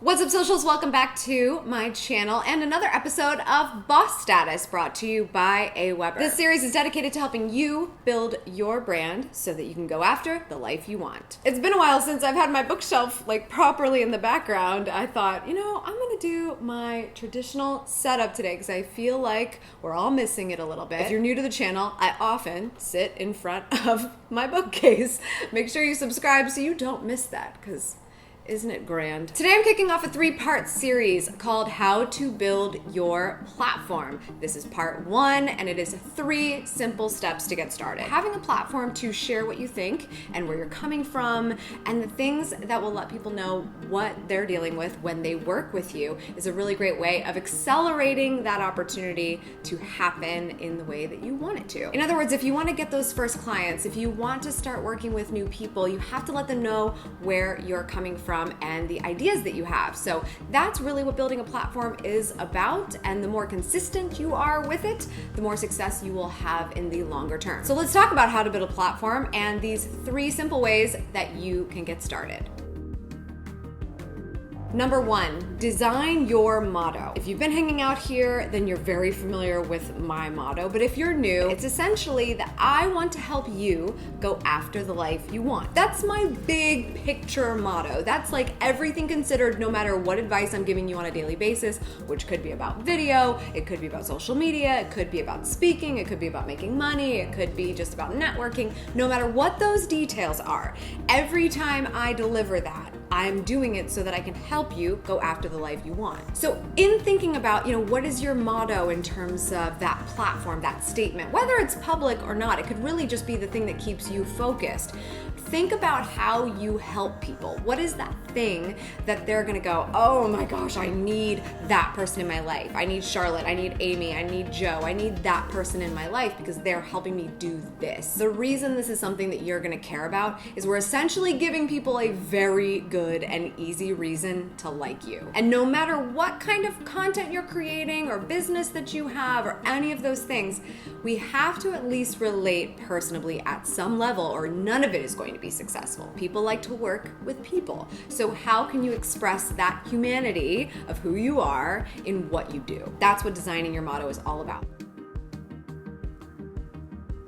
What's up, socials? Welcome back to my channel and another episode of Boss Status brought to you by AWeber. This series is dedicated to helping you build your brand so that you can go after the life you want. It's been a while since I've had my bookshelf properly in the background. I thought, I'm gonna do my traditional setup today because I feel like we're all missing it a little bit. If you're new to the channel, I often sit in front of my bookcase. Make sure you subscribe so you don't miss that, because isn't it grand? Today I'm kicking off a 3-part series called How to Build Your Platform. This is part 1, and it is 3 simple steps to get started. Having a platform to share what you think and where you're coming from and the things that will let people know what they're dealing with when they work with you is a really great way of accelerating that opportunity to happen in the way that you want it to. In other words, if you want to get those first clients, if you want to start working with new people, you have to let them know where you're coming from and the ideas that you have. So that's really what building a platform is about, and the more consistent you are with it, the more success you will have in the longer term. So let's talk about how to build a platform and these 3 simple ways that you can get started. Number 1, design your motto. If you've been hanging out here, then you're very familiar with my motto. But if you're new, it's essentially that I want to help you go after the life you want. That's my big picture motto. That's like everything considered, no matter what advice I'm giving you on a daily basis, which could be about video, it could be about social media, it could be about speaking, it could be about making money, it could be just about networking. No matter what those details are, every time I deliver that, I'm doing it so that I can help you go after the life you want. So in thinking about, what is your motto in terms of that platform, that statement, whether it's public or not, it could really just be the thing that keeps you focused. Think about how you help people. What is that thing that they're gonna go, oh my gosh, I need that person in my life. I need Charlotte, I need Amy, I need Joe, I need that person in my life because they're helping me do this. The reason this is something that you're gonna care about is we're essentially giving people a very good and easy reason to like you. And no matter what kind of content you're creating or business that you have or any of those things, we have to at least relate personably at some level or none of it is going to be successful. People like to work with people. So how can you express that humanity of who you are in what you do? That's what designing your motto is all about.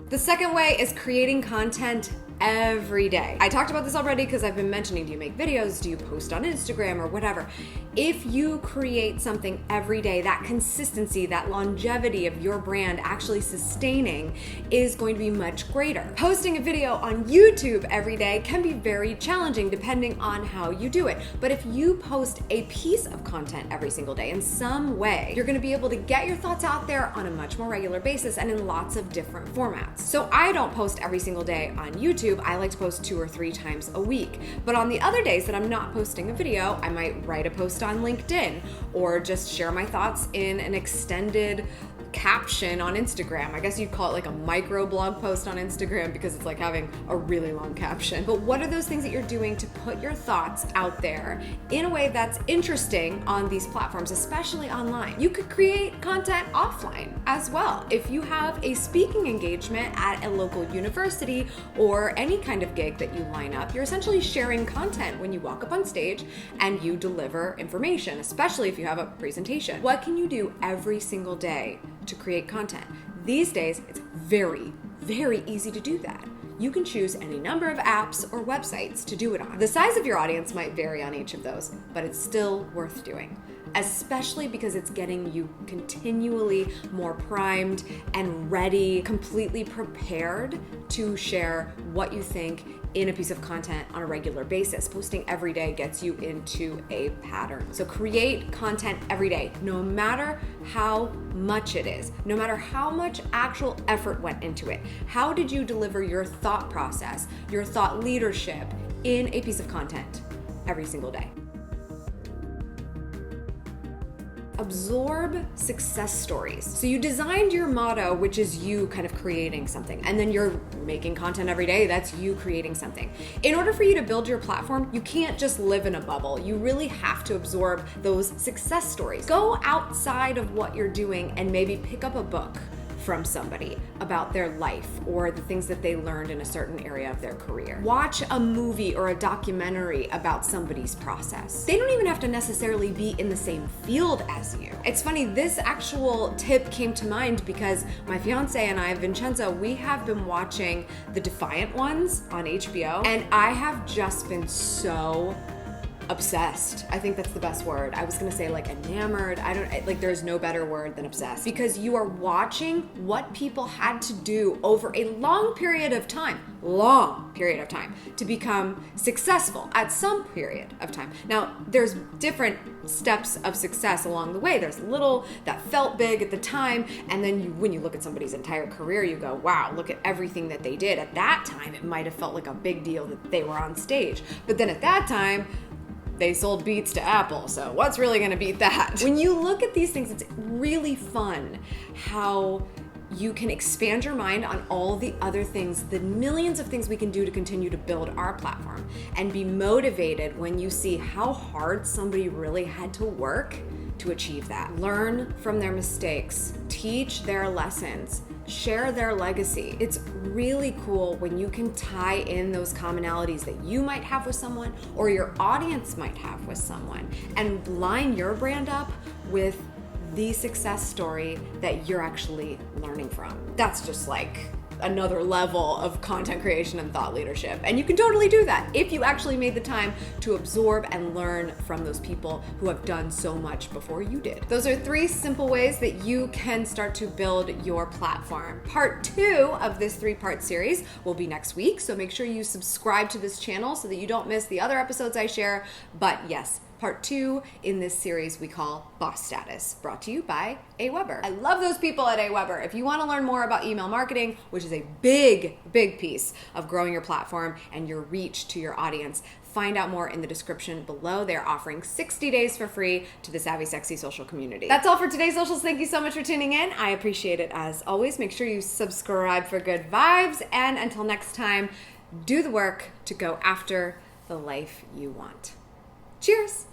The second way is creating content every day. I talked about this already because I've been mentioning, do you make videos? Do you post on Instagram or whatever? If you create something every day, that consistency, that longevity of your brand actually sustaining is going to be much greater. Posting a video on YouTube every day can be very challenging depending on how you do it. But if you post a piece of content every single day in some way, you're going to be able to get your thoughts out there on a much more regular basis and in lots of different formats. So I don't post every single day on YouTube. I like to post 2 or 3 times a week. But on the other days that I'm not posting a video, I might write a post on LinkedIn or just share my thoughts in an extended caption on Instagram. I guess you'd call it like a micro blog post on Instagram because it's like having a really long caption. But what are those things that you're doing to put your thoughts out there in a way that's interesting on these platforms, especially online? You could create content offline as well. If you have a speaking engagement at a local university or any kind of gig that you line up, you're essentially sharing content when you walk up on stage and you deliver information, especially if you have a presentation. What can you do every single day to create content? These days, it's very, very easy to do that. You can choose any number of apps or websites to do it on. The size of your audience might vary on each of those, but it's still worth doing, especially because it's getting you continually more primed and ready, completely prepared to share what you think in a piece of content on a regular basis. Posting every day gets you into a pattern. So create content every day, no matter how much it is, no matter how much actual effort went into it. How did you deliver your thought process, your thought leadership in a piece of content every single day? Absorb success stories. So you designed your motto, which is you kind of creating something, and then you're making content every day. That's you creating something. In order for you to build your platform, you can't just live in a bubble. You really have to absorb those success stories. Go outside of what you're doing and maybe pick up a book. from somebody about their life or the things that they learned in a certain area of their career. Watch a movie or a documentary about somebody's process. They don't even have to necessarily be in the same field as you. It's funny, this actual tip came to mind because my fiance and I, Vincenzo, we have been watching The Defiant Ones on HBO, and I have just been so obsessed. I think that's the best word. I was gonna say like enamored. There's no better word than obsessed, because you are watching what people had to do over a long period of time to become successful at some period of time. Now, there's different steps of success along the way. There's little that felt big at the time, and then when you look at somebody's entire career, you go, wow, look at everything that they did. At that time, it might have felt like a big deal that they were on stage. But then at that time, they sold Beats to Apple, so what's really gonna beat that? When you look at these things, it's really fun how you can expand your mind on all the other things, the millions of things we can do to continue to build our platform, and be motivated when you see how hard somebody really had to work to achieve that. Learn from their mistakes, teach their lessons, share their legacy. It's really cool when you can tie in those commonalities that you might have with someone or your audience might have with someone, and line your brand up with the success story that you're actually learning from. That's just like another level of content creation and thought leadership. And you can totally do that if you actually made the time to absorb and learn from those people who have done so much before you did. Those are 3 simple ways that you can start to build your platform. Part 2 of this 3-part series will be next week, so make sure you subscribe to this channel so that you don't miss the other episodes I share. But yes, part 2 in this series we call Boss Status, brought to you by AWeber. I love those people at AWeber. If you want to learn more about email marketing, which is a big piece of growing your platform and your reach to your audience, find out more in the description below. They're offering 60 days for free to the Savvy Sexy social community. That's all for today's socials. Thank you so much for tuning in. I appreciate it as always. Make sure you subscribe for good vibes. And until next time, do the work to go after the life you want. Cheers.